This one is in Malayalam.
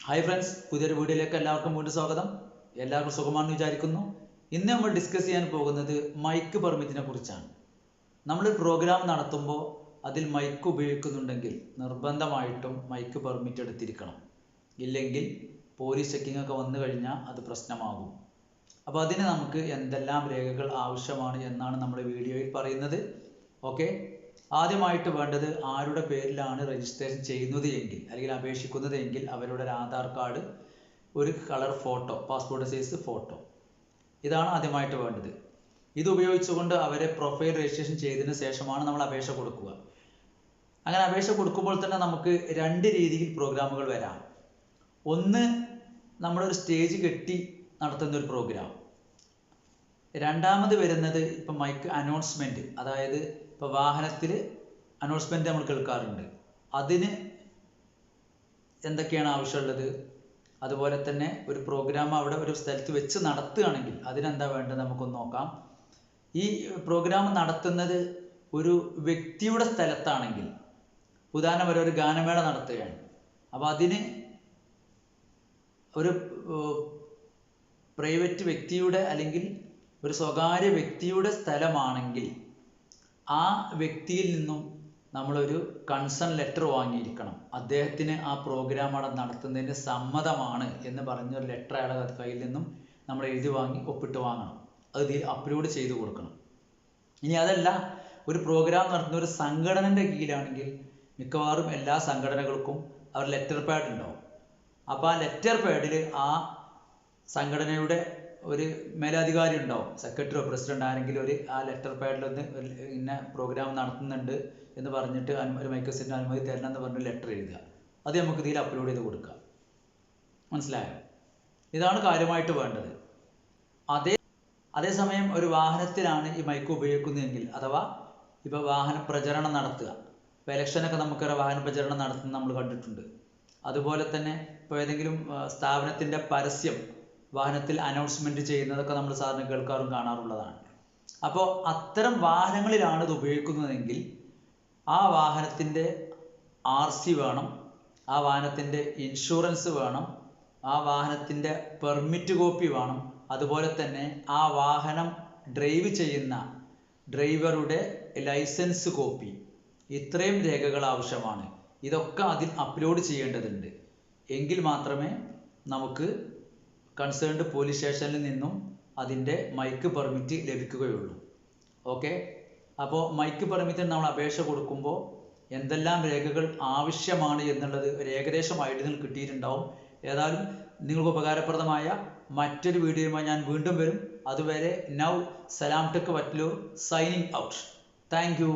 ഹായ് ഫ്രണ്ട്സ്, പുതിയൊരു വീഡിയോയിലേക്ക് എല്ലാവർക്കും വീണ്ടും സ്വാഗതം. എല്ലാവർക്കും സുഖമാണെന്ന് വിചാരിക്കുന്നു. ഇന്ന് നമ്മൾ ഡിസ്കസ് ചെയ്യാൻ പോകുന്നത് മൈക്ക് പെർമിറ്റിനെ കുറിച്ചാണ്. നമ്മൾ പ്രോഗ്രാം നടത്തുമ്പോൾ അതിൽ മൈക്ക് ഉപയോഗിക്കുന്നുണ്ടെങ്കിൽ നിർബന്ധമായിട്ടും മൈക്ക് പെർമിറ്റ് എടുത്തിരിക്കണം. ഇല്ലെങ്കിൽ പോലീസ് ചെക്കിംഗ് ഒക്കെ വന്നു കഴിഞ്ഞാൽ അത് പ്രശ്നമാകും. അപ്പോൾ അതിന് നമുക്ക് എന്തെല്ലാം രേഖകൾ ആവശ്യമാണ് എന്നാണ് നമ്മുടെ വീഡിയോയിൽ പറയുന്നത്. ഓക്കെ, ആദ്യമായിട്ട് വേണ്ടത് ആരുടെ പേരിലാണ് രജിസ്ട്രേഷൻ ചെയ്യുന്നത് എങ്കിൽ അല്ലെങ്കിൽ അപേക്ഷിക്കുന്നത് എങ്കിൽ അവരുടെ ഒരു ആധാർ കാർഡ്, ഒരു colour photo, passport size photo, ഇതാണ് ആദ്യമായിട്ട് വേണ്ടത്. ഇത് ഉപയോഗിച്ചുകൊണ്ട് അവരെ പ്രൊഫൈൽ രജിസ്ട്രേഷൻ ചെയ്തതിന് ശേഷമാണ് നമ്മൾ അപേക്ഷ കൊടുക്കുക. അങ്ങനെ അപേക്ഷ കൊടുക്കുമ്പോൾ തന്നെ നമുക്ക് രണ്ട് രീതിയിൽ പ്രോഗ്രാമുകൾ വരാം. ഒന്ന്, നമ്മളൊരു സ്റ്റേജ് കെട്ടി നടത്തുന്ന ഒരു പ്രോഗ്രാം. രണ്ടാമത് വരുന്നത് ഇപ്പം മൈക്ക് അനൗൺസ്മെൻറ്റ്, അതായത് ഇപ്പോൾ വാഹനത്തിൽ അനൗൺസ്മെൻറ്റ് നമ്മൾ കേൾക്കാറുണ്ട്. അതിന് എന്തൊക്കെയാണ് ആവശ്യമുള്ളത്, അതുപോലെ തന്നെ ഒരു പ്രോഗ്രാം അവിടെ ഒരു സ്ഥലത്ത് വെച്ച് നടത്തുകയാണെങ്കിൽ അതിനെന്താ വേണ്ടത് നമുക്കൊന്ന് നോക്കാം. ഈ പ്രോഗ്രാം നടത്തുന്നത് ഒരു വ്യക്തിയുടെ സ്ഥലത്താണെങ്കിൽ, ഉദാഹരണം ഒരു ഗാനമേള നടത്തുകയാണ്, അപ്പോൾ അതിന് ഒരു പ്രൈവറ്റ് വ്യക്തിയുടെ അല്ലെങ്കിൽ ഒരു സ്വകാര്യ വ്യക്തിയുടെ സ്ഥലമാണെങ്കിൽ ആ വ്യക്തിയിൽ നിന്നും നമ്മളൊരു കൺസേൺ ലെറ്റർ വാങ്ങിയിരിക്കണം. അദ്ദേഹത്തിന് ആ പ്രോഗ്രാം അവിടെ നടത്തുന്നതിന് സമ്മതമാണ് എന്ന് പറഞ്ഞൊരു ലെറ്റർ അയാളുടെ കയ്യിൽ നിന്നും നമ്മൾ എഴുതി വാങ്ങി ഒപ്പിട്ട് വാങ്ങണം. അത് ഇതിൽ അപ്ലോഡ് ചെയ്ത് കൊടുക്കണം. ഇനി അതല്ല, ഒരു പ്രോഗ്രാം നടത്തുന്ന ഒരു സംഘടനയുടെ കീഴിലാണെങ്കിൽ മിക്കവാറും എല്ലാ സംഘടനകൾക്കും അവർ ലെറ്റർ പാഡ് ഉണ്ടാവും. അപ്പോൾ ആ ലെറ്റർ പാഡിൽ ആ സംഘടനയുടെ ഒരു മേലധികാരി ഉണ്ടാവും, സെക്രട്ടറിയോ പ്രസിഡന്റ് ആരെങ്കിലും ആ ലെറ്റർ പാഡിലൊന്ന് ഇന്ന പ്രോഗ്രാം നടത്തുന്നുണ്ട് എന്ന് പറഞ്ഞിട്ട് ഒരു മൈക്രോസെറ്റിന് അനുമതി തരണം എന്ന് പറഞ്ഞ് ലെറ്റർ എഴുതുക. അത് നമുക്ക് ഇതിൽ അപ്ലോഡ് ചെയ്ത് കൊടുക്കാം. മനസ്സിലായോ? ഇതാണ് കാര്യമായിട്ട് വേണ്ടത്. അതേസമയം ഒരു വാഹനത്തിലാണ് ഈ മൈക്ക് ഉപയോഗിക്കുന്നതെങ്കിൽ, അഥവാ ഇപ്പോൾ വാഹന പ്രചരണം നടത്തുക, ഇപ്പോൾ ഇലക്ഷനൊക്കെ നമുക്കൊരു വാഹന പ്രചരണം നടത്തുന്നത് നമ്മൾ കണ്ടിട്ടുണ്ട്. അതുപോലെ തന്നെ ഇപ്പോൾ ഏതെങ്കിലും സ്ഥാപനത്തിൻ്റെ പരസ്യം വാഹനത്തിൽ അനൗൺസ്മെൻറ്റ് ചെയ്യുന്നതൊക്കെ നമ്മൾ സാധാരണ കേൾക്കാറും കാണാറുള്ളതാണ്. അപ്പോൾ അത്തരം വാഹനങ്ങളിലാണ് ഇത് ഉപയോഗിക്കുന്നതെങ്കിൽ ആ വാഹനത്തിൻ്റെ RC വേണം, ആ വാഹനത്തിൻ്റെ ഇൻഷുറൻസ് വേണം, ആ വാഹനത്തിൻ്റെ പെർമിറ്റ് കോപ്പി വേണം, അതുപോലെ തന്നെ ആ വാഹനം ഡ്രൈവ് ചെയ്യുന്ന ഡ്രൈവറുടെ ലൈസൻസ് കോപ്പി, ഇത്രയും രേഖകൾ ആവശ്യമാണ്. ഇതൊക്കെ അതിൽ അപ്ലോഡ് ചെയ്യേണ്ടതുണ്ട്. എങ്കിൽ മാത്രമേ നമുക്ക് കൺസേൺഡ് പോലീസ് സ്റ്റേഷനിൽ നിന്നും അതിൻ്റെ മൈക്ക് പെർമിറ്റ് ലഭിക്കുകയുള്ളൂ. ഓക്കെ, അപ്പോൾ മൈക്ക് പെർമിറ്റിന് നമ്മൾ അപേക്ഷ കൊടുക്കുമ്പോൾ എന്തെല്ലാം രേഖകൾ ആവശ്യമാണ് എന്നുള്ളത് ഒരു ഏകദേശം ഐഡിയ നിങ്ങൾക്ക് കിട്ടിയിട്ടുണ്ടാവും. ഏതായാലും നിങ്ങൾക്ക് ഉപകാരപ്രദമായ മറ്റൊരു വീഡിയോയുമായി ഞാൻ വീണ്ടും വരും. അതുവരെ now Salam tech Vatlur signing out. Thank U.